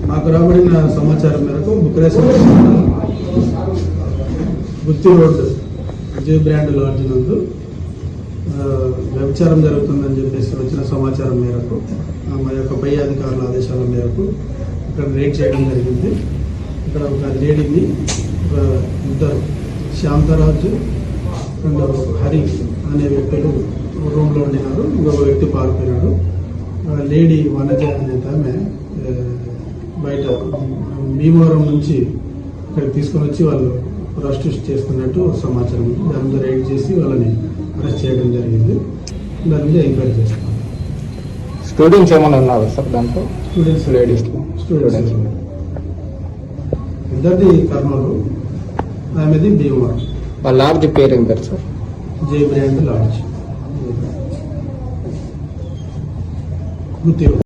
మాకు రాబడిన సమాచారం మేరకు బుక్రేశ్వర గుత్తి రోడ్ విజయ్ బ్రాండ్ లాడ్జ్ నందు వ్యభిచారం జరుగుతుందని చెప్పేసి వచ్చిన సమాచారం మేరకు మా యొక్క పై అధికారుల ఆదేశాల మేరకు ఇక్కడ రేడ్ చేయడం జరిగింది. ఇక్కడ ఒక లేడీని ఇద్దరు శాంతరాజు అండ్ హరి అనే వ్యక్తులు రూమ్లో ఉండినారు. ఇంకొక వ్యక్తి పారిపోయినాడు. లేడీ వనజ అనే ఆమె బయట భీమవరం నుంచి ఇక్కడికి తీసుకొని వచ్చి వాళ్ళు ప్రాస్టిట్యూట్ చేస్తున్నట్టు సమాచారం. దాని మీద రైడ్ చేసి వాళ్ళని అరెస్ట్ చేయడం జరిగింది. దాని మీద ఎంక్వైరీ చేస్తాం. స్టూడెంట్స్ ఏమైనా ఉన్నారు సార్ దాంట్లో? స్టూడెంట్స్ లేడీస్ స్టూడెంట్స్ ఇద్దరిది కర్నూలు, ఆమెది భీమవరం. వాళ్ళ లాడ్జ్ పేరు ఏం పేరు సార్? జై బ్రాండ్ లాడ్జ్ గుత్తి రోడ్.